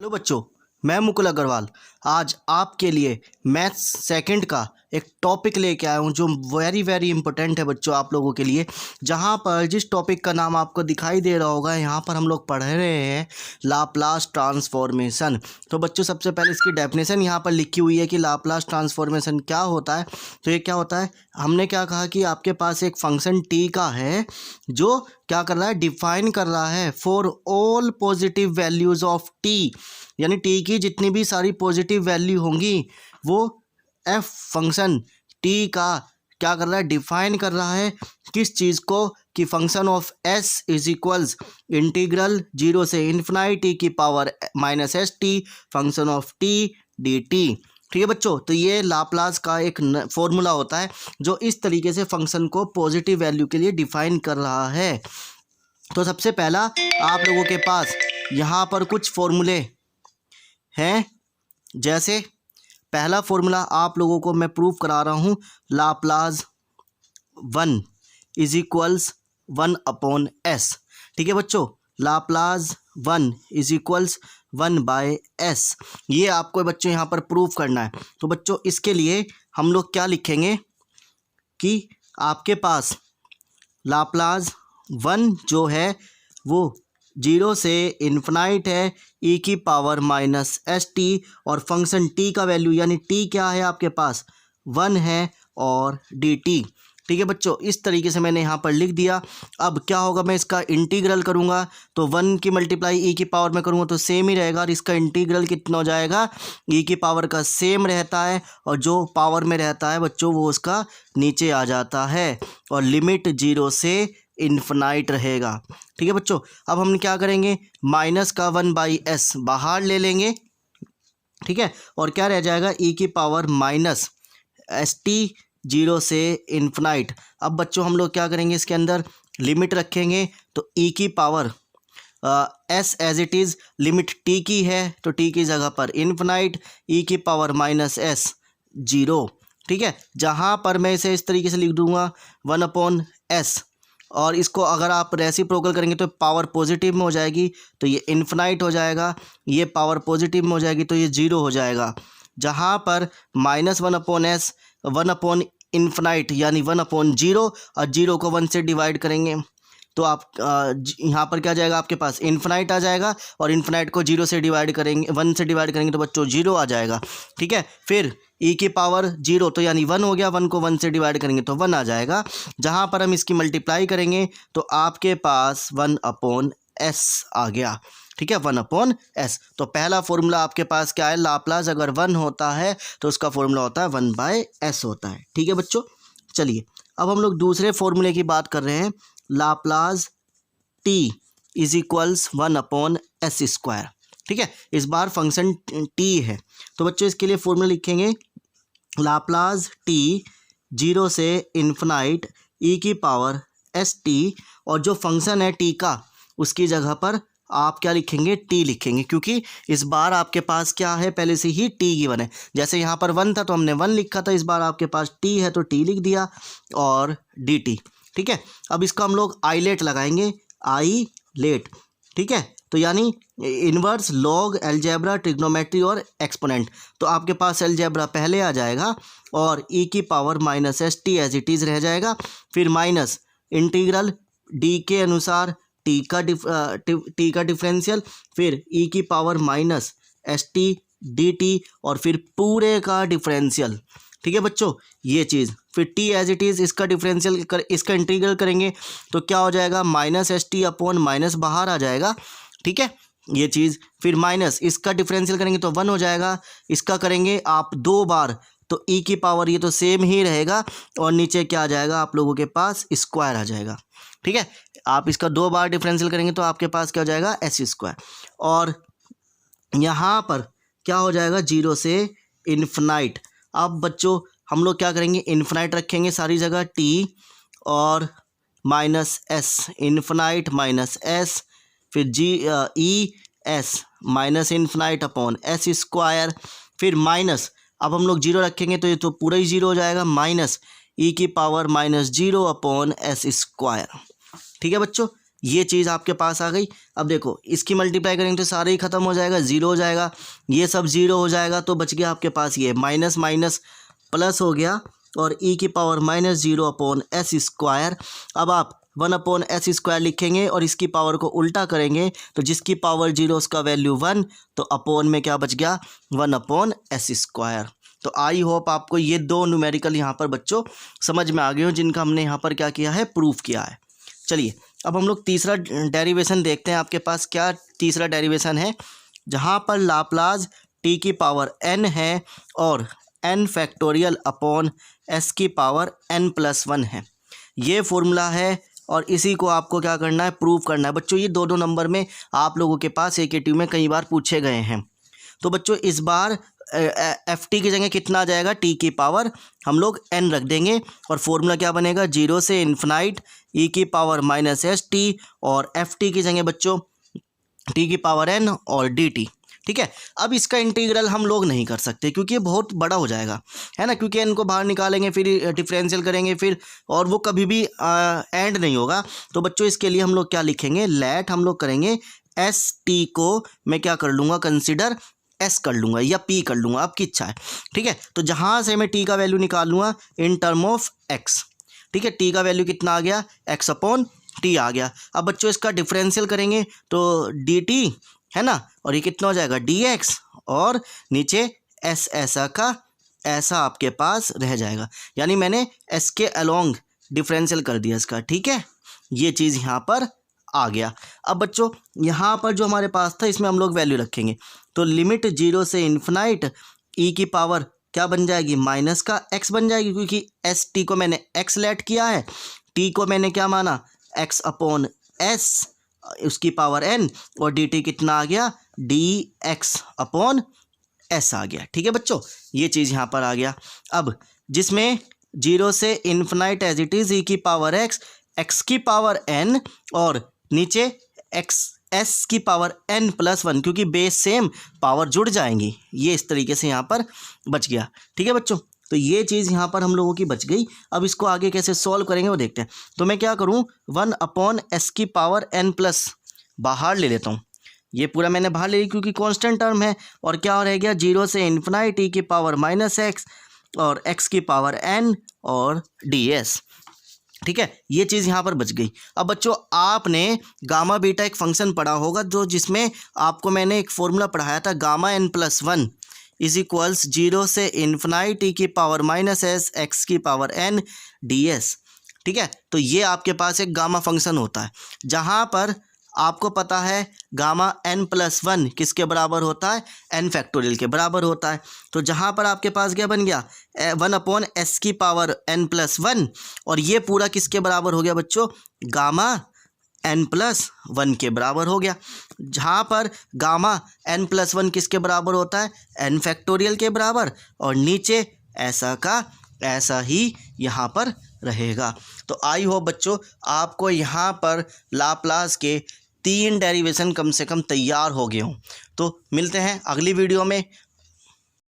Hello बच्चों, मैं मुकुल अग्रवाल आज आपके लिए मैथ्स सेकंड का एक टॉपिक लेके आया हूँ जो वेरी वेरी इंपॉर्टेंट है बच्चों आप लोगों के लिए। जहाँ पर जिस टॉपिक का नाम आपको दिखाई दे रहा होगा, यहाँ पर हम लोग पढ़ रहे हैं लाप्लास ट्रांसफॉर्मेशन। तो बच्चों सबसे पहले इसकी डेफिनेशन यहाँ पर लिखी हुई है कि लाप्लास ट्रांसफॉर्मेशन क्या होता है। तो ये क्या होता है, हमने क्या कहा कि आपके पास एक फंक्शन टी का है जो क्या कर रहा है, डिफाइन कर रहा है for all positive values of T, यानी टी की जितनी भी सारी पॉजिटिव वैल्यू होंगी वो एफ फंक्शन टी का क्या कर रहा है, डिफाइन कर रहा है किस चीज़ को, कि function of S is equals integral 0 से इन्फिनाइट टी की power minus s T function of T D T. ठीक है बच्चों, तो ये लाप्लास का एक फॉर्मूला होता है जो इस तरीके से फंक्शन को पॉजिटिव वैल्यू के लिए डिफाइन कर रहा है। तो सबसे पहला आप लोगों के पास यहाँ पर कुछ फॉर्मूले हैं, जैसे पहला फॉर्मूला आप लोगों को मैं प्रूव करा रहा हूँ, लाप्लास 1 इज इक्वल्स 1/s। ठीक है बच्चों, लाप्लास 1 इज इक्वल्स 1/s, ये आपको बच्चों यहाँ पर प्रूव करना है। तो बच्चों इसके लिए हम लोग क्या लिखेंगे कि आपके पास लाप्लास 1 जो है वो 0 से इन्फिनाइट है ई की पावर माइनस एस टी, और फंक्शन टी का वैल्यू यानी टी क्या है आपके पास 1 है और डी टी। ठीक है बच्चों, इस तरीके से मैंने यहाँ पर लिख दिया। अब क्या होगा, मैं इसका इंटीग्रल करूँगा तो 1 की मल्टीप्लाई ई की पावर में करूँगा तो सेम ही रहेगा, और इसका इंटीग्रल कितना हो जाएगा, ई की पावर का सेम रहता है और जो पावर में रहता है बच्चों वो उसका नीचे आ जाता है, और लिमिट 0 से इन्फिनाइट रहेगा। ठीक है बच्चों, अब हम क्या करेंगे, माइनस का 1/s बाहर ले लेंगे। ठीक है, और क्या रह जाएगा, ई की पावर माइनस एस टी 0 से इन्फिनाइट। अब बच्चों हम लोग क्या करेंगे, इसके अंदर लिमिट रखेंगे तो ई की power s as it is limit t की है तो टी की जगह पर इन्फिनाइट ई की पावर माइनस एस 0। ठीक है, जहाँ पर मैं इसे इस तरीके से लिख दूंगा 1/s, और इसको अगर आप रेसिप्रोकल करेंगे तो पावर पॉजिटिव में हो जाएगी तो ये इन्फिनाइट हो जाएगा, ये पावर पॉजिटिव में हो जाएगी तो ये 0 हो जाएगा। जहाँ पर माइनस 1/s 1 इन्फिनाइट यानी 1/0, और 0 को 1 से डिवाइड करेंगे तो आप यहाँ पर क्या जाएगा, आपके पास इन्फिनाइट आ जाएगा, और इन्फिनाइट को 0 से डिवाइड करेंगे 1 से डिवाइड करेंगे तो बच्चों 0 आ जाएगा। ठीक है, फिर ई की पावर 0 तो यानी 1 हो गया, 1 को 1 से डिवाइड करेंगे तो 1 आ जाएगा। जहाँ पर हम इसकी मल्टीप्लाई करेंगे तो आपके पास 1/s आ गया। ठीक है, 1/s। तो पहला फॉर्मूला आपके पास क्या है, लाप्लास अगर 1 होता है तो उसका फॉर्मूला होता है 1/s होता है। ठीक है बच्चों, चलिए अब हम लोग दूसरे फॉर्मूले की बात कर रहे हैं, Laplace t is equals 1/s²। ठीक है, इस बार फंक्शन t है तो बच्चों इसके लिए फॉर्मूला लिखेंगे, लाप्लास t 0 से इन्फिनाइट ई की पावर एस टी, और जो फंक्शन है t का उसकी जगह पर आप क्या लिखेंगे, t लिखेंगे, क्योंकि इस बार आपके पास क्या है, पहले से ही t गिवन है। जैसे यहाँ पर 1 था तो हमने 1 लिखा था, इस बार आपके पास t है तो t लिख दिया और dt। ठीक है, अब इसका हम लोग आईलेट लगाएंगे, आई लेट। ठीक है, तो यानी इन्वर्स लॉग एलजेब्रा ट्रिग्नोमेट्री और एक्सपोनेंट। तो आपके पास एलजेब्रा पहले आ जाएगा और ई की power minus s t as it is रह जाएगा, फिर माइनस इंटीग्रल डी के अनुसार टी का डिफरेंशियल, फिर ई की power minus s T D T, और फिर पूरे का डिफरेंशियल। ठीक है बच्चों, ये चीज़ फिर t एज इट इज़ इसका डिफरेंशियल इसका इंटीग्रल करेंगे तो क्या हो जाएगा, minus s T upon minus बाहर आ जाएगा। ठीक है, ये चीज़ फिर माइनस इसका डिफरेंशियल करेंगे तो 1 हो जाएगा, इसका करेंगे आप 2 बार तो e की पावर ये तो सेम ही रहेगा, और नीचे क्या आ जाएगा आप लोगों के पास स्क्वायर आ जाएगा। ठीक है, आप इसका 2 बार डिफरेंशियल करेंगे तो आपके पास क्या हो जाएगा, s², और यहाँ पर क्या हो जाएगा 0 से इन्फिनाइट। अब बच्चों हम लोग क्या करेंगे, इन्फिनाइट रखेंगे सारी जगह t और minus S infinite minus S, फिर E S minus infinite upon s², फिर माइनस अब हम लोग 0 रखेंगे तो ये तो पूरा ही 0 हो जाएगा, माइनस ई की पावर -0 अपॉन s²। ठीक है बच्चों, ये चीज़ आपके पास आ गई। अब देखो इसकी मल्टीप्लाई करेंगे तो सारे ही ख़त्म हो जाएगा, ज़ीरो हो जाएगा, ये सब ज़ीरो हो जाएगा, तो बच गया आपके पास ये माइनस माइनस प्लस हो गया और e की power minus 0 upon S square. अब आप 1 अपॉन एस स्क्वायर लिखेंगे और इसकी पावर को उल्टा करेंगे तो जिसकी पावर 0 उसका वैल्यू 1, तो अपॉन में क्या बच गया 1 अपॉन एस स्क्वायर। तो आई होप आपको ये दो न्यूमेरिकल यहाँ पर बच्चों समझ में आ गए हो, जिनका हमने यहाँ पर क्या किया है, प्रूफ किया है। चलिए अब हम लोग तीसरा डेरिवेशन देखते हैं। आपके पास क्या तीसरा डेरिवेशन है, जहाँ पर लाप्लास t की पावर n है और n फैक्टोरियल अपॉन s की पावर n+1 है। ये फॉर्मूला है और इसी को आपको क्या करना है, प्रूव करना है। बच्चों ये दो नंबर में आप लोगों के पास AKT में कई बार पूछे गए हैं। तो बच्चों इस बार ft की जगह कितना आ जाएगा, t की पावर हम लोग n रख देंगे और फॉर्मूला क्या बनेगा, 0 से इन्फिनाइट e की पावर माइनस st और ft की जगह बच्चों t की पावर n और dt। ठीक है, अब इसका इंटीग्रल हम लोग नहीं कर सकते क्योंकि ये बहुत बड़ा हो जाएगा, है ना, क्योंकि n को बाहर निकालेंगे फिर डिफरेंशियल करेंगे फिर, और वो कभी भी एंड नहीं होगा। तो बच्चों इसके लिए हम लोग क्या लिखेंगे, लेट हम लोग करेंगे एस टी को मैं क्या कर लूँगा, कंसिडर एस कर लूँगा या पी कर लूँगा, आपकी इच्छा है। ठीक है, तो जहाँ से मैं टी का वैल्यू निकाल लूँगा इन टर्म ऑफ एक्स। ठीक है, टी का वैल्यू कितना आ गया, एक्स अपॉन टी आ गया। अब बच्चों इसका डिफरेंशियल करेंगे तो डी टी है ना, और ये कितना हो जाएगा डी एक्स और नीचे एस ऐसा का ऐसा आपके पास रह जाएगा, यानी मैंने एस के अलोंग डिफरेंशियल कर दिया इसका। ठीक है, ये चीज़ यहाँ पर आ गया। अब बच्चों यहाँ पर जो हमारे पास था इसमें हम लोग वैल्यू रखेंगे, तो लिमिट 0 से इन्फिनाइट e की पावर क्या बन जाएगी, माइनस का x बन जाएगी, क्योंकि एस टी को मैंने x लेट किया है, t को मैंने क्या माना x अपॉन s उसकी पावर n और dt कितना आ गया dx अपॉन s आ गया। ठीक है बच्चों, ये चीज़ यहाँ पर आ गया। अब जिसमें 0 से infinite as it is e की पावर x की पावर n और नीचे s की पावर n+1, क्योंकि बेस सेम पावर जुड़ जाएंगी, ये इस तरीके से यहाँ पर बच गया। ठीक है बच्चों, तो ये चीज़ यहाँ पर हम लोगों की बच गई। अब इसको आगे कैसे सॉल्व करेंगे वो देखते हैं। तो मैं क्या करूँ, 1 अपॉन s की पावर n+ बाहर ले लेता हूँ, ये पूरा मैंने बाहर ले ली क्योंकि कांस्टेंट टर्म है, और क्या रह गया 0 से इन्फिनाइट e की पावर -x और x की पावर n और ds। ठीक है, ये चीज़ यहाँ पर बच गई। अब बच्चों आपने गामा बीटा एक फंक्शन पढ़ा होगा जो जिसमें आपको मैंने एक फॉर्मूला पढ़ाया था, गामा n+1 इज इक्वल्स 0 से इन्फिनाइट e की पावर -s x की पावर n ds। ठीक है, तो ये आपके पास एक गामा फंक्शन होता है, जहाँ पर आपको पता है गामा n+1 किसके बराबर होता है, n फैक्टोरियल के बराबर होता है। तो जहाँ पर आपके पास क्या बन गया 1 अपॉन s की पावर n+1 और ये पूरा किसके बराबर हो गया बच्चों, गामा n+1 के बराबर हो गया। जहाँ पर गामा n+1 किसके बराबर होता है, n फैक्टोरियल के बराबर, और नीचे ऐसा का ऐसा ही यहाँ पर रहेगा। तो आई होप बच्चों आपको यहाँ पर लाप्लास के 3 डेरिवेशन कम से कम तैयार हो गए हों। तो मिलते हैं अगली वीडियो में।